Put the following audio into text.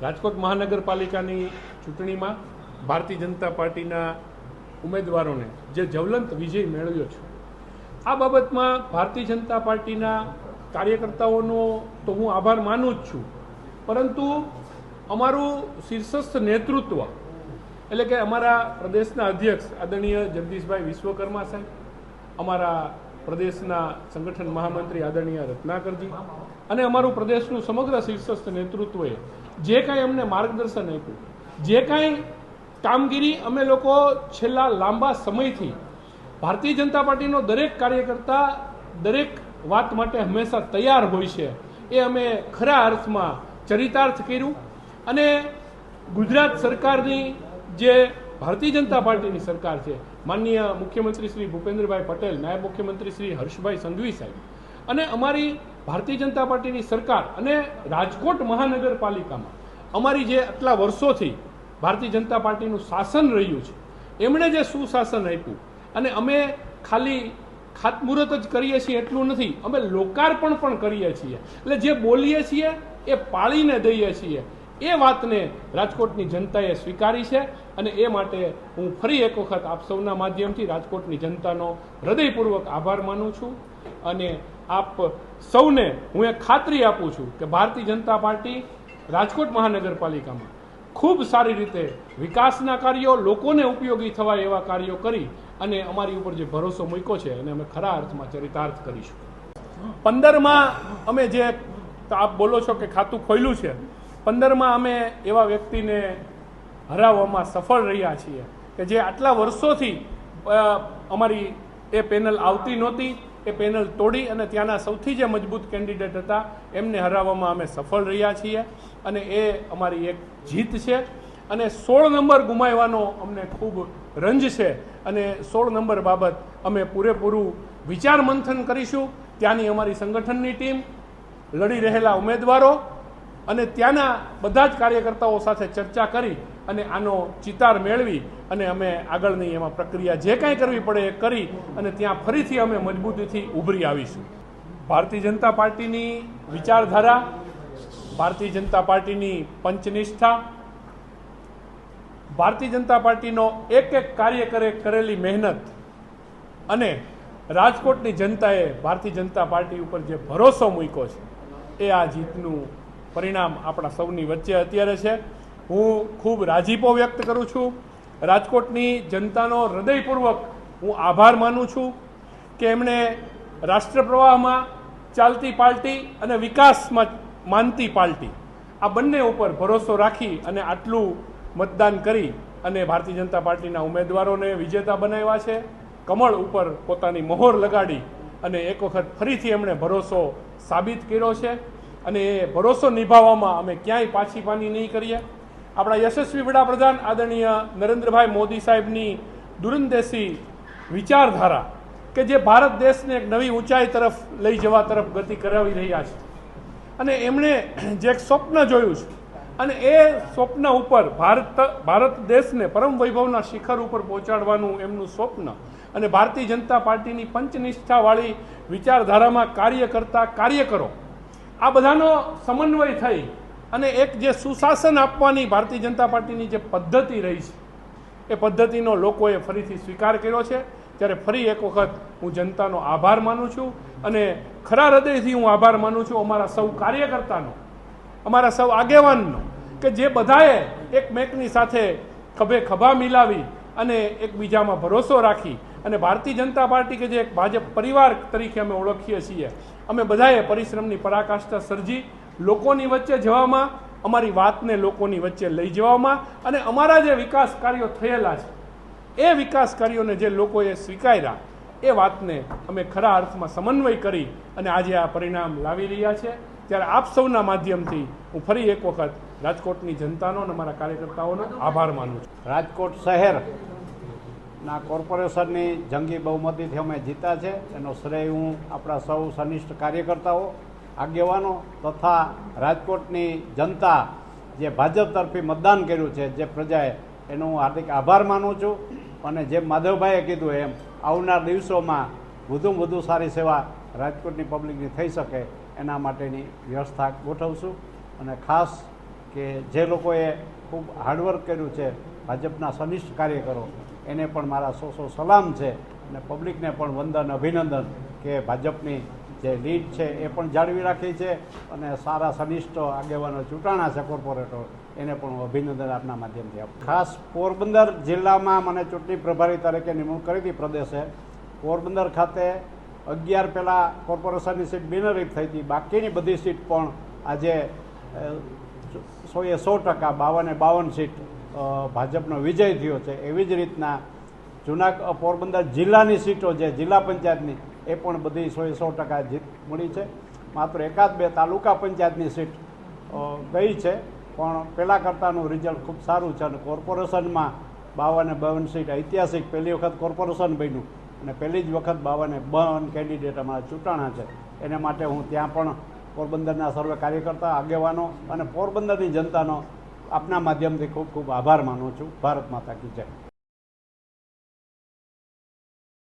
રાજકોટ મહાનગરપાલિકાની ચૂંટણીમાં ભારતીય જનતા પાર્ટીના ઉમેદવારોને જે જ્વલંત વિજય મેળવ્યો છે, આ બાબતમાં ભારતીય જનતા પાર્ટીના કાર્યકર્તાઓનો તો હું આભાર માનું જ છું, પરંતુ અમારું શીર્ષસ્થ નેતૃત્વ એટલે કે અમારા પ્રદેશના અધ્યક્ષ આદરણીય જગદીશભાઈ વિશ્વકર્મા સાહેબ, અમારા પ્રદેશના સંગઠન મહામંત્રી આદરણીય રત્નાકરજી અને અમારું પ્રદેશનું સમગ્ર શીર્ષસ્થ નેતૃત્વએ જે કાંઈ અમને માર્ગદર્શન આપ્યું, જે કાંઈ કામગીરી અમે લોકો છેલ્લા લાંબા સમયથી ભારતીય જનતા પાર્ટીનો દરેક કાર્યકર્તા દરેક વાત માટે હંમેશા તૈયાર હોય છે, એ અમે ખરા અર્થમાં ચરિતાર્થ કર્યું. અને ગુજરાત સરકારની જે ભારતીય જનતા પાર્ટીની સરકાર છે, માનનીય મુખ્યમંત્રી શ્રી ભૂપેન્દ્રભાઈ પટેલ, નાયબ મુખ્યમંત્રી શ્રી હર્ષભાઈ સંઘવી સાહેબ અને અમારી ભારતીય જનતા પાર્ટીની સરકાર અને રાજકોટ મહાનગરપાલિકામાં અમારી જે આટલા વર્ષોથી ભારતીય જનતા પાર્ટીનું શાસન રહ્યું છે, એમણે જે સુશાસન આપ્યું અને અમે ખાલી ખાતમુહૂર્ત જ કરીએ છીએ એટલું નથી, અમે લોકાર્પણ પણ કરીએ છીએ. એટલે જે બોલીએ છીએ એ પાળીને દઈએ છીએ. એ વાતને રાજકોટની જનતાએ સ્વીકારી છે અને એ માટે હું ફરી એક વખત આપ સૌના માધ્યમથી રાજકોટની જનતાનો હૃદયપૂર્વક આભાર માનું છું. અને આપ સૌને હું એક ખાતરી આપું છું કે ભારતીય જનતા પાર્ટી રાજકોટ મહાનગરપાલિકામાં ખૂબ સારી રીતે વિકાસના કાર્યો, લોકોને ઉપયોગી થવા એવા કાર્યો કરી અને અમારી ઉપર જે ભરોસો મૂક્યો છે એને અમે ખરા અર્થમાં ચરિતાર્થ કરીશું. 15માં અમે જે આપ બોલો છો કે ખાતું ખોલ્યું છે, 15માં અમે એવા વ્યક્તિને હરાવવામાં સફળ રહ્યા છીએ કે જે આટલા વર્ષોથી અમારી એ પેનલ આવતી નહોતી, એ પેનલ તોડી અને ત્યાંના સૌથી જે મજબૂત કેન્ડિડેટ હતા એમને હરાવવામાં અમે સફળ રહ્યા છીએ અને એ અમારી એક જીત છે. અને 16 નંબર ગુમાવવાનો અમને ખૂબ રંજ છે અને 16 નંબર બાબત અમે પૂરેપૂરું વિચાર મંથન કરીશું. ત્યાંની અમારી સંગઠનની ટીમ, લડી રહેલા ઉમેદવારો અને ત્યાંના બધા જ કાર્યકર્તાઓ સાથે ચર્ચા કરી અને આનો ચિતાર મેળવી અને અમે આગળની એમાં પ્રક્રિયા જે કાંઈ કરવી પડે એ કરી અને ત્યાં ફરીથી અમે મજબૂતીથી ઉભરી આવીશું. ભારતીય જનતા પાર્ટીની વિચારધારા, ભારતીય જનતા પાર્ટીની પંચનિષ્ઠા, ભારતીય જનતા પાર્ટીનો એક એક કાર્યકરે કરેલી મહેનત અને રાજકોટની જનતાએ ભારતીય જનતા પાર્ટી ઉપર જે ભરોસો મૂક્યો છે, એ આ જીતનું પરિણામ આપણા સૌની વચ્ચે અત્યારે છે. હું ખૂબ રાજીપો વ્યક્ત કરું છું. રાજકોટની જનતાનો હૃદયપૂર્વક હું આભાર માનું છું કે એમણે રાષ્ટ્રપ્રવાહમાં ચાલતી પાર્ટી અને વિકાસમાં માનતી પાર્ટી આ બંને ઉપર ભરોસો રાખી અને આટલું મતદાન કરી અને ભારતીય જનતા પાર્ટીના ઉમેદવારોને વિજેતા બનાવ્યા છે. કમળ ઉપર પોતાની મહોર લગાડી અને એક વખત ફરીથી એમણે ભરોસો સાબિત કર્યો છે અને એ ભરોસો નિભાવવામાં અમે ક્યાંય પાછી પાની નહીં કરીએ. આપણા યશસ્વી વડાપ્રધાન આદરણીય નરેન્દ્રભાઈ મોદી સાહેબની દૂરંદેશી વિચારધારા કે જે ભારત દેશને એક નવી ઊંચાઈ તરફ લઈ જવા તરફ ગતિ કરાવી રહ્યા છે અને એમણે જે એક સ્વપ્ન જોયું છે અને એ સ્વપ્ન ઉપર ભારત દેશને પરમ વૈભવના શિખર ઉપર પહોંચાડવાનું એમનું સ્વપ્ન અને ભારતીય જનતા પાર્ટીની પંચનિષ્ઠાવાળી વિચારધારામાં કાર્ય કરતા કાર્યકરો, આ બધાનો સમન્વય થઈ અને એક જે સુશાસન આપવાની ભારતીય જનતા પાર્ટીની જે પદ્ધતિ રહી છે, એ પદ્ધતિનો લોકોએ ફરીથી સ્વીકાર કર્યો છે. ત્યારે ફરી એક વખત હું જનતાનો આભાર માનું છું અને ખરા હૃદયથી હું આભાર માનું છું અમારા સૌ કાર્યકર્તાનો, અમારા સૌ આગેવાનનો કે જે બધાએ એકમેકની સાથે ખભે ખભા મિલાવી અને એકબીજામાં ભરોસો રાખી અને ભારતીય જનતા પાર્ટી કે જે એક ભાજપ પરિવાર તરીકે અમે ઓળખીએ છીએ, અમે બધાએ પરિશ્રમની પરાકાષ્ઠા સર્જી લોકોની વચ્ચે જવામાં, અમારી વાતને લોકોની વચ્ચે લઈ જવામાં અને અમારા જે વિકાસ કાર્યો થયેલા છે એ વિકાસ કાર્યોને જે લોકોએ સ્વીકાર્યા એ વાતને અમે ખરા અર્થમાં સમન્વય કરી અને આજે આ પરિણામ લાવી રહ્યા છે. ત્યારે આપ સૌના માધ્યમથી હું ફરી એક વખત રાજકોટની જનતાનો અને અમારા કાર્યકર્તાઓનો આભાર માનું છું. રાજકોટ શહેરના કોર્પોરેશનની જંગી બહુમતીથી અમે જીતા છે, એનો શ્રેય હું આપણા સૌ સનિષ્ઠ કાર્યકર્તાઓ, આગેવાનો તથા રાજકોટની જનતા જે ભાજપ તરફી મતદાન કર્યું છે જે પ્રજાએ, એનો હું હાર્દિક આભાર માનું છું. અને જેમ માધવભાઈએ કીધું એમ આવનાર દિવસોમાં વધુમાં વધુ સારી સેવા રાજકોટની પબ્લિકની થઈ શકે એના માટેની વ્યવસ્થા ગોઠવશું અને ખાસ કે જે લોકોએ ખૂબ હાર્ડવર્ક કર્યું છે, ભાજપના સનિષ્ઠ કાર્યકરો, એને પણ મારા સો સલામ છે અને પબ્લિકને પણ વંદન, અભિનંદન કે ભાજપની જે લીડ છે એ પણ જાળવી રાખી છે અને સારા સનિષ્ઠ આગેવાનો ચૂંટાણા છે કોર્પોરેટર, એને પણ હું અભિનંદન આપના માધ્યમથી આપું. ખાસ પોરબંદર જિલ્લામાં મને ચૂંટણી પ્રભારી તરીકે નિમણૂક કરી હતી પ્રદેશે. પોરબંદર ખાતે 11 પહેલાં કોર્પોરેશનની સીટ બિનહરીફ થઈ હતી, બાકીની બધી સીટ પણ આજે 100% 52 સીટ ભાજપનો વિજય થયો છે. એવી જ રીતના પોરબંદર જિલ્લાની સીટો જે જિલ્લા પંચાયતની એ પણ બધી 100% જીત મળી છે. માત્ર 1-2 તાલુકા પંચાયતની સીટ ગઈ છે, પણ પહેલાં કરતાંનું રિઝલ્ટ ખૂબ સારું છે અને કોર્પોરેશનમાં 52 સીટ ઐતિહાસિક પહેલી વખત કોર્પોરેશન બન્યું અને પહેલી જ વખત 52 કેન્ડિડેટ અમારા ચૂંટાણા છે. એને માટે હું ત્યાં પણ પોરબંદરના સર્વે કાર્યકર્તા, આગેવાનો અને પોરબંદરની જનતાનો આપના માધ્યમથી ખૂબ ખૂબ આભાર માનું છું. ભારત માતા કી જય.